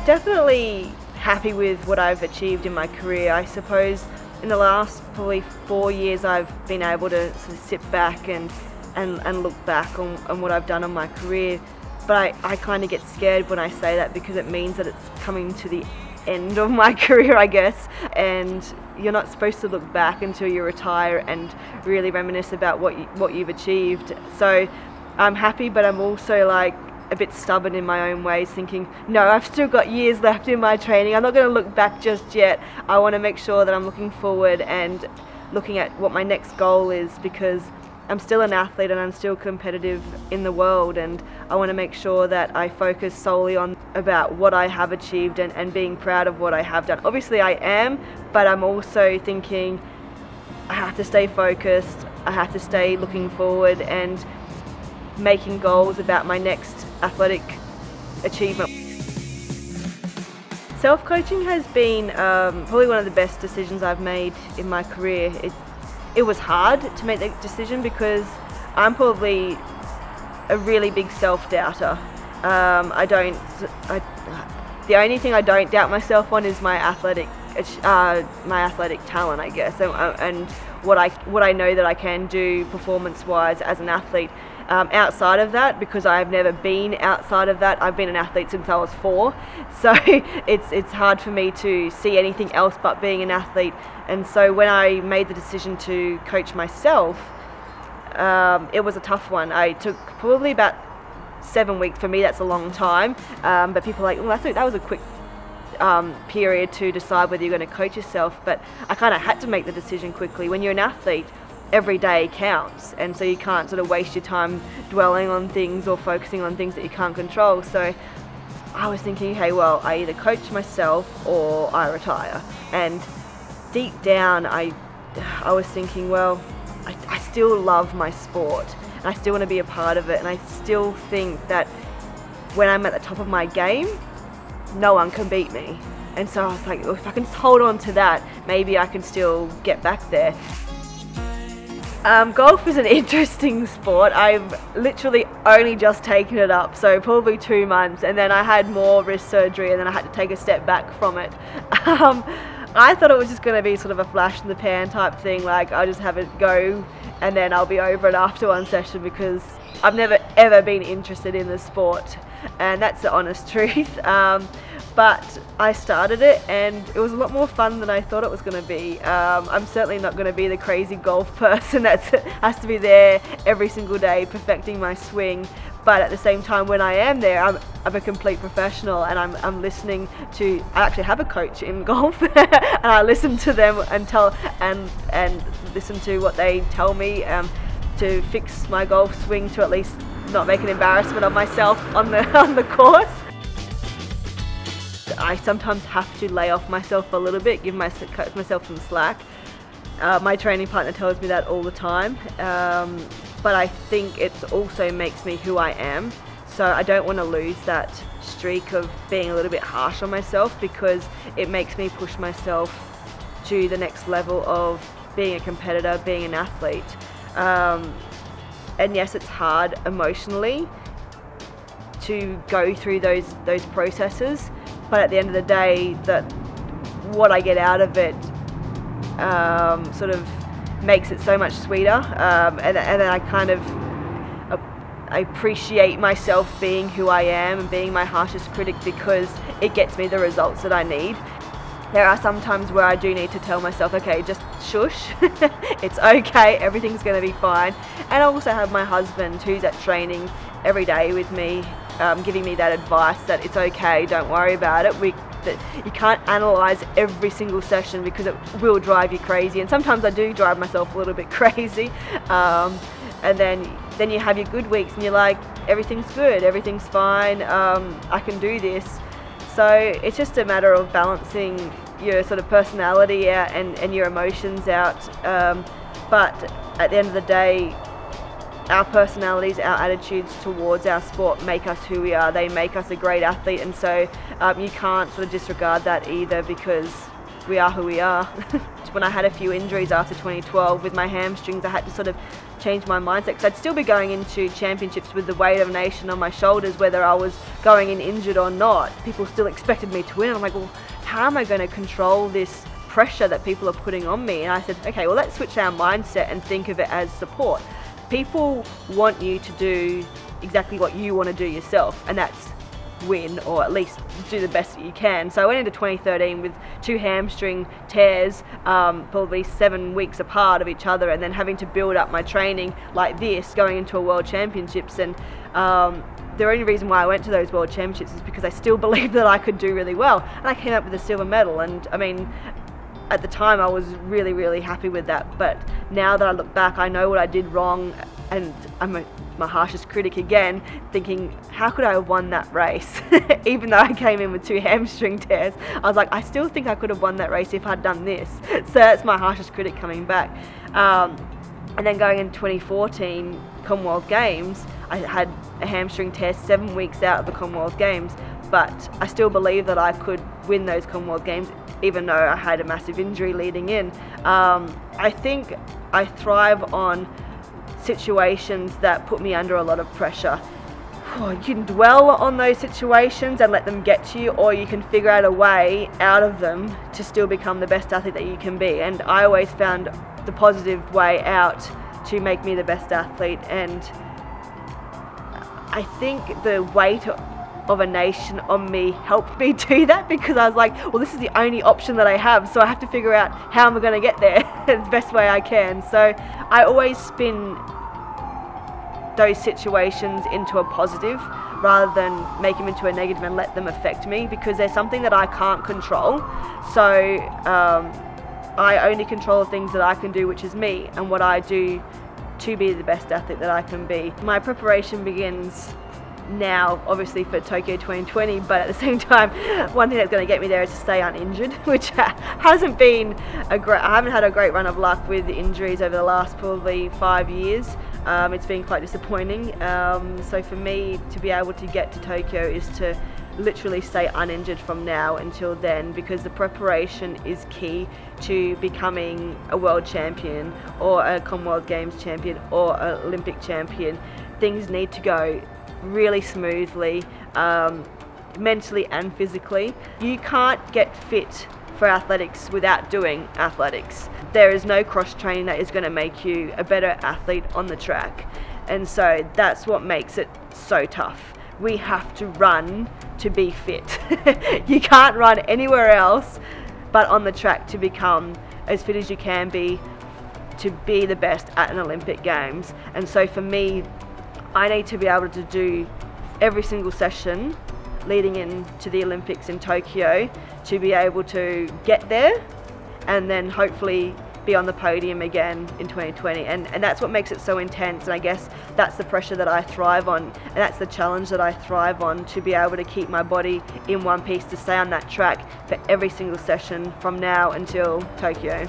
Definitely happy with what I've achieved in my career. I suppose in the last probably 4 years I've been able to sort of sit back and look back on what I've done on my career. But I kind of get scared when I say that, because it means that it's coming to the end of my career, I guess, and you're not supposed to look back until you retire and really reminisce about what you've achieved. So I'm happy, but I'm also like a bit stubborn in my own ways, thinking, no, I've still got years left in my training. I'm not going to look back just yet. I want to make sure that I'm looking forward and looking at what my next goal is, because I'm still an athlete and I'm still competitive in the world, and I want to make sure that I focus solely on about what I have achieved and being proud of what I have done. Obviously I am, but I'm also thinking I have to stay focused, I have to stay looking forward and making goals about my next athletic achievement. Self-coaching has been probably one of the best decisions I've made in my career. It was hard to make that decision because I'm probably a really big self-doubter. The only thing I don't doubt myself on is my athletic talent, I guess, and what I know that I can do performance-wise as an athlete. Outside of that, because I've never been outside of that, I've been an athlete since I was 4, so it's hard for me to see anything else but being an athlete. And so when I made the decision to coach myself, it was a tough one. I took probably about 7 weeks. For me, that's a long time, but people are like, that was a quick period to decide whether you're going to coach yourself. But I kind of had to make the decision quickly. When you're an athlete, every day counts, and so you can't sort of waste your time dwelling on things or focusing on things that you can't control. So I was thinking, hey, well, I either coach myself or I retire. And deep down I was thinking, well, I still love my sport and I still want to be a part of it, and I still think that when I'm at the top of my game, no one can beat me. And so I was like, well, if I can just hold on to that, maybe I can still get back there. Golf is an interesting sport. I've literally only just taken it up, so probably 2 months, and then I had more wrist surgery and then I had to take a step back from it. I thought it was just going to be sort of a flash in the pan type thing, like I'll just have it go and then I'll be over it after one session, because I've never ever been interested in the sport, and that's the honest truth. But I started it and it was a lot more fun than I thought it was going to be. I'm certainly not going to be the crazy golf person that has to be there every single day perfecting my swing, but at the same time, when I am there, I'm a complete professional, and I'm listening to, I actually have a coach in golf and I listen to them and listen to what they tell me to fix my golf swing, to at least not make an embarrassment of myself on the course. I sometimes have to lay off myself a little bit, give myself some slack. My training partner tells me that all the time, but I think it also makes me who I am. So I don't want to lose that streak of being a little bit harsh on myself, because it makes me push myself to the next level of being a competitor, being an athlete. And yes, it's hard emotionally to go through those processes, but at the end of the day, that what I get out of it sort of makes it so much sweeter, and then I kind of I appreciate myself being who I am and being my harshest critic, because it gets me the results that I need. There are some times where I do need to tell myself, okay, just shush, it's okay, everything's going to be fine. And I also have my husband, who's at training every day with me, giving me that advice that it's okay, don't worry about it. That you can't analyse every single session, because it will drive you crazy, and sometimes I do drive myself a little bit crazy. And then you have your good weeks and you're like, everything's good, everything's fine, I can do this. So it's just a matter of balancing your sort of personality out and your emotions out. But at the end of the day, our personalities, our attitudes towards our sport make us who we are. They make us a great athlete, and so you can't sort of disregard that either, because we are who we are. When I had a few injuries after 2012 with my hamstrings, I had to sort of change my mindset, because I'd still be going into championships with the weight of a nation on my shoulders, whether I was going in injured or not. People still expected me to win. I'm like, well, how am I going to control this pressure that people are putting on me? And I said, okay, well, let's switch our mindset and think of it as support. People want you to do exactly what you want to do yourself, and that's win, or at least do the best that you can. So I went into 2013 with 2 hamstring tears, probably 7 weeks apart of each other, and then having to build up my training like this going into a World Championships. And the only reason why I went to those World Championships is because I still believed that I could do really well, and I came up with a silver medal. And I mean, at the time I was really, really happy with that, but now that I look back, I know what I did wrong, and I'm my harshest critic again, thinking, how could I have won that race? Even though I came in with 2 hamstring tears, I was like, I still think I could have won that race if I'd done this. So that's my harshest critic coming back. And then going in 2014 Commonwealth Games, I had a hamstring tear 7 weeks out of the Commonwealth Games, but I still believe that I could win those Commonwealth Games, even though I had a massive injury leading in. I think I thrive on situations that put me under a lot of pressure. You can dwell on those situations and let them get to you, or you can figure out a way out of them to still become the best athlete that you can be. And I always found the positive way out to make me the best athlete. And I think the weight of a nation on me helped me do that, because I was like, well, this is the only option that I have, so I have to figure out how am I going to get there the best way I can. So I always spin those situations into a positive rather than make them into a negative and let them affect me, because there's something that I can't control. So I only control the things that I can do, which is me and what I do to be the best athlete that I can be. My preparation begins now, obviously, for Tokyo 2020, but at the same time, one thing that's going to get me there is to stay uninjured, which hasn't been I haven't had a great run of luck with injuries over the last probably 5 years. It's been quite disappointing. So for me to be able to get to Tokyo is to literally stay uninjured from now until then, because the preparation is key to becoming a world champion or a Commonwealth Games champion or an Olympic champion. Things need to go really smoothly, mentally and physically. You can't get fit for athletics without doing athletics. There is no cross training that is going to make you a better athlete on the track, and so that's what makes it so tough. We have to run to be fit. You can't run anywhere else but on the track to become as fit as you can be to be the best at an Olympic Games. And so for me, I need to be able to do every single session leading into the Olympics in Tokyo to be able to get there and then hopefully be on the podium again in 2020. And that's what makes it so intense, and I guess that's the pressure that I thrive on, and that's the challenge that I thrive on, to be able to keep my body in one piece, to stay on that track for every single session from now until Tokyo.